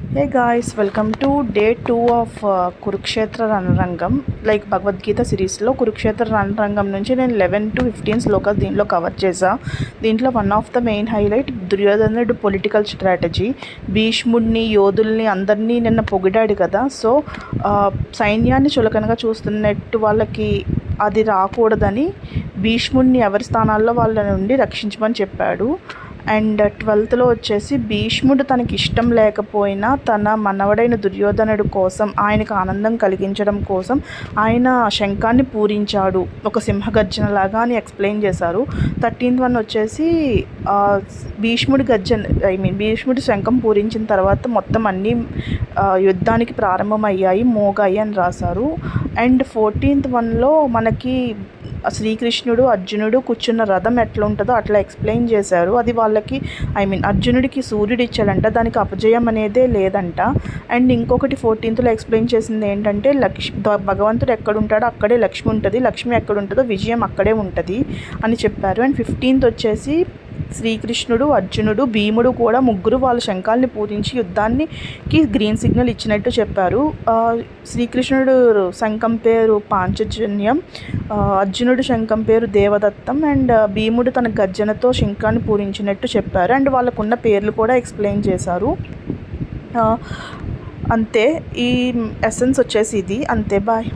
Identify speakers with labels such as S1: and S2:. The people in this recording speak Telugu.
S1: Hey guys, welcome to day 2 of Kurukshetra రణరంగం. లైక్ భగవద్గీత సిరీస్లో కురుక్షేత్ర రణరంగం నుంచి నేను 11 to 15 శ్లోకాలు దీంట్లో కవర్ చేశా. దీంట్లో one of the main highlight దుర్యోధనుడు పొలిటికల్ స్ట్రాటజీ. భీష్ముడిని, యోధుల్ని అందరినీ నిన్న పొగిడాడు కదా. సో సైన్యాన్ని చులకనగా చూస్తున్నట్టు వాళ్ళకి అది రాకూడదని భీష్ముడిని ఎవరి స్థానాల్లో వాళ్ళ నుండి రక్షించమని చెప్పాడు. అండ్ 12th వచ్చేసి భీష్ముడు తనకి ఇష్టం లేకపోయినా తన మనవడైన దుర్యోధనుడు కోసం, ఆయనకు ఆనందం కలిగించడం కోసం ఆయన శంఖాన్ని పూరించాడు ఒక సింహగర్జనలాగా అని ఎక్స్ప్లెయిన్ చేశారు. 13th వచ్చేసి భీష్ముడి భీష్ముడి శంఖం పూరించిన తర్వాత మొత్తం అన్నీ యుద్ధానికి ప్రారంభమయ్యాయి, మోగాయి అని రాశారు. అండ్ 14th మనకి శ్రీకృష్ణుడు అర్జునుడు కూర్చున్న రథం ఎట్లా ఉంటుందో అట్లా ఎక్స్ప్లెయిన్ చేశారు. అది వాళ్ళకి అర్జునుడికి సూర్యుడు ఇచ్చాడంట, దానికి అపజయం అనేదే లేదంట. అండ్ ఇంకొకటి 14th ఎక్స్ప్లెయిన్ చేసింది ఏంటంటే భగవంతుడు ఎక్కడుంటాడో అక్కడే లక్ష్మి ఉంటుంది, లక్ష్మి ఎక్కడుంటుందో విజయం అక్కడే ఉంటుంది అని చెప్పారు. అండ్ 15th వచ్చేసి శ్రీకృష్ణుడు, అర్జునుడు, భీముడు కూడా ముగ్గురు వాళ్ళ శంఖాల్ని పూరించి యుద్ధానికి గ్రీన్ సిగ్నల్ ఇచ్చినట్టు చెప్పారు. శ్రీకృష్ణుడు శంఖం పేరు పాంచజన్యం, అర్జునుడు శంఖం పేరు దేవదత్తం, అండ్ భీముడు తన గర్జనతో శంఖాన్ని పూరించినట్టు చెప్పారు. అండ్ వాళ్ళకున్న పేర్లు కూడా ఎక్స్ప్లెయిన్ చేశారు. అంతే, ఈ ఎసెన్స్ వచ్చేసి ఇది. అంతే, బాయ్.